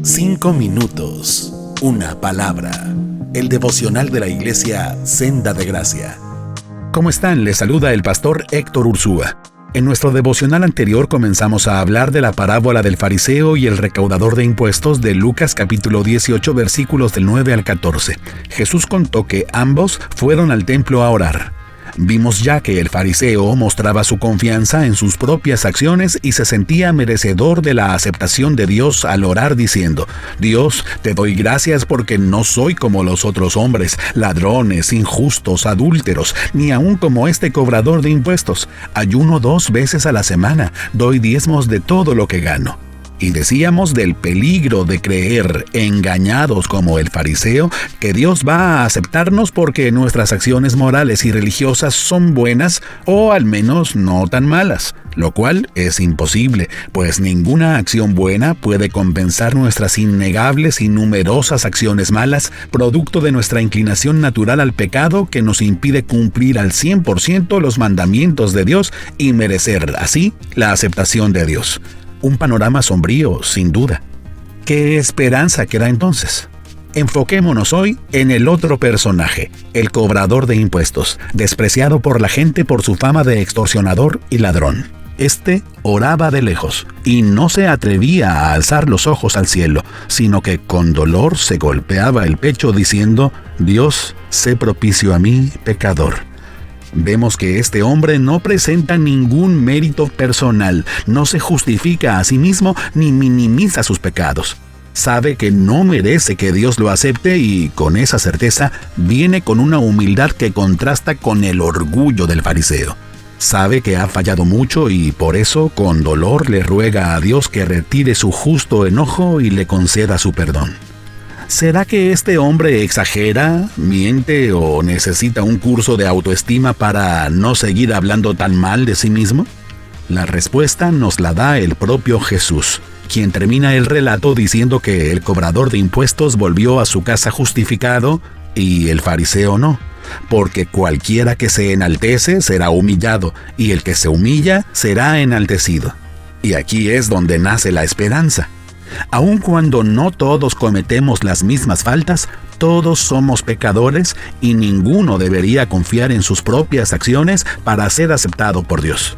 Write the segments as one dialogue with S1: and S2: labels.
S1: 5 minutos, una palabra. El devocional de la iglesia Senda de Gracia. ¿Cómo están? Les saluda el pastor Héctor Ursúa. En nuestro devocional anterior comenzamos a hablar de la parábola del fariseo y el recaudador de impuestos de Lucas capítulo 18 versículos del 9 al 14. Jesús contó que ambos fueron al templo a orar. Vimos ya que el fariseo mostraba su confianza en sus propias acciones y se sentía merecedor de la aceptación de Dios al orar diciendo: Dios, te doy gracias porque no soy como los otros hombres, ladrones, injustos, adúlteros, ni aun como este cobrador de impuestos. Ayuno 2 veces a la semana, doy diezmos de todo lo que gano. Y decíamos del peligro de creer, engañados como el fariseo, que Dios va a aceptarnos porque nuestras acciones morales y religiosas son buenas o al menos no tan malas, lo cual es imposible, pues ninguna acción buena puede compensar nuestras innegables y numerosas acciones malas, producto de nuestra inclinación natural al pecado que nos impide cumplir al 100% los mandamientos de Dios y merecer así la aceptación de Dios. Un panorama sombrío, sin duda. ¿Qué esperanza queda entonces? Enfoquémonos hoy en el otro personaje, el cobrador de impuestos, despreciado por la gente por su fama de extorsionador y ladrón. Este oraba de lejos y no se atrevía a alzar los ojos al cielo, sino que con dolor se golpeaba el pecho diciendo: Dios, sé propicio a mí, pecador. Vemos que este hombre no presenta ningún mérito personal, no se justifica a sí mismo ni minimiza sus pecados. Sabe que no merece que Dios lo acepte y, con esa certeza, viene con una humildad que contrasta con el orgullo del fariseo. Sabe que ha fallado mucho y por eso, con dolor, le ruega a Dios que retire su justo enojo y le conceda su perdón. ¿Será que este hombre exagera, miente o necesita un curso de autoestima para no seguir hablando tan mal de sí mismo? La respuesta nos la da el propio Jesús, quien termina el relato diciendo que el cobrador de impuestos volvió a su casa justificado y el fariseo no, porque cualquiera que se enaltece será humillado y el que se humilla será enaltecido. Y aquí es donde nace la esperanza. Aun cuando no todos cometemos las mismas faltas, todos somos pecadores y ninguno debería confiar en sus propias acciones para ser aceptado por Dios.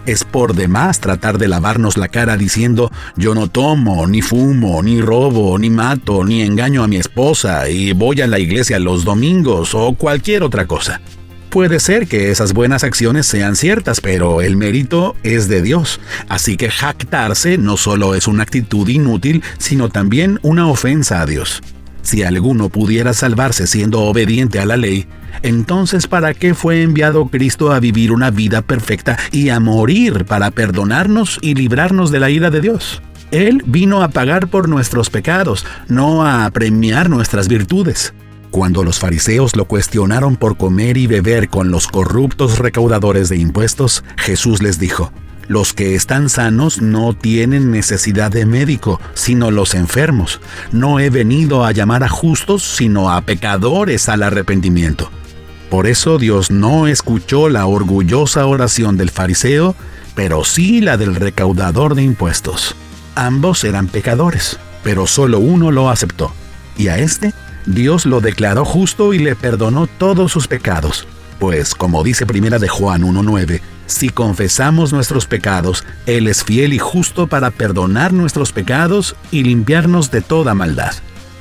S1: Es por demás tratar de lavarnos la cara diciendo: yo no tomo, ni fumo, ni robo, ni mato, ni engaño a mi esposa y voy a la iglesia los domingos o cualquier otra cosa. Puede ser que esas buenas acciones sean ciertas, pero el mérito es de Dios. Así que jactarse no solo es una actitud inútil, sino también una ofensa a Dios. Si alguno pudiera salvarse siendo obediente a la ley, entonces ¿para qué fue enviado Cristo a vivir una vida perfecta y a morir para perdonarnos y librarnos de la ira de Dios? Él vino a pagar por nuestros pecados, no a premiar nuestras virtudes. Cuando los fariseos lo cuestionaron por comer y beber con los corruptos recaudadores de impuestos, Jesús les dijo: los que están sanos no tienen necesidad de médico, sino los enfermos. No he venido a llamar a justos, sino a pecadores al arrepentimiento. Por eso Dios no escuchó la orgullosa oración del fariseo, pero sí la del recaudador de impuestos. Ambos eran pecadores, pero solo uno lo aceptó, y a este Dios lo declaró justo y le perdonó todos sus pecados. Pues, como dice 1 de Juan 1:9, si confesamos nuestros pecados, Él es fiel y justo para perdonar nuestros pecados y limpiarnos de toda maldad.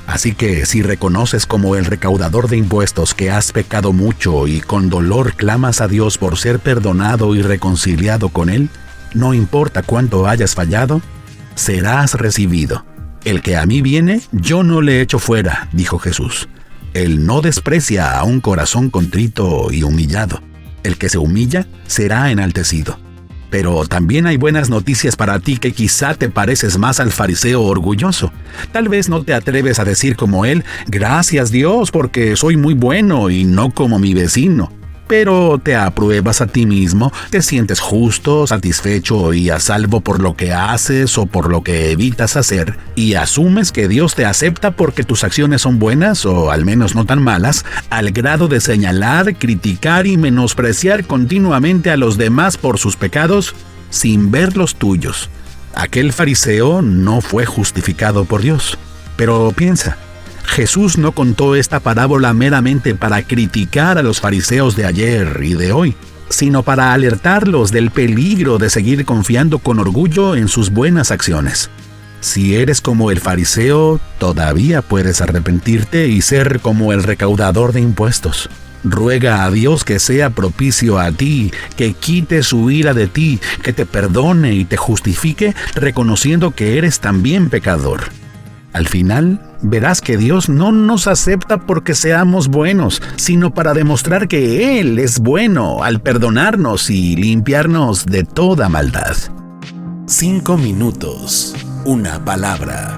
S1: Así que, si reconoces como el recaudador de impuestos que has pecado mucho y con dolor clamas a Dios por ser perdonado y reconciliado con Él, no importa cuánto hayas fallado, serás recibido. El que a mí viene, yo no le echo fuera, dijo Jesús. Él no desprecia a un corazón contrito y humillado. El que se humilla será enaltecido. Pero también hay buenas noticias para ti, que quizá te pareces más al fariseo orgulloso. Tal vez no te atreves a decir como él: gracias Dios porque soy muy bueno y no como mi vecino. Pero te apruebas a ti mismo, te sientes justo, satisfecho y a salvo por lo que haces o por lo que evitas hacer, y asumes que Dios te acepta porque tus acciones son buenas o al menos no tan malas, al grado de señalar, criticar y menospreciar continuamente a los demás por sus pecados sin ver los tuyos. Aquel fariseo no fue justificado por Dios. Pero piensa, Jesús no contó esta parábola meramente para criticar a los fariseos de ayer y de hoy, sino para alertarlos del peligro de seguir confiando con orgullo en sus buenas acciones. Si eres como el fariseo, todavía puedes arrepentirte y ser como el recaudador de impuestos. Ruega a Dios que sea propicio a ti, que quite su ira de ti, que te perdone y te justifique, reconociendo que eres también pecador. Al final, verás que Dios no nos acepta porque seamos buenos, sino para demostrar que Él es bueno al perdonarnos y limpiarnos de toda maldad. 5 minutos, una palabra.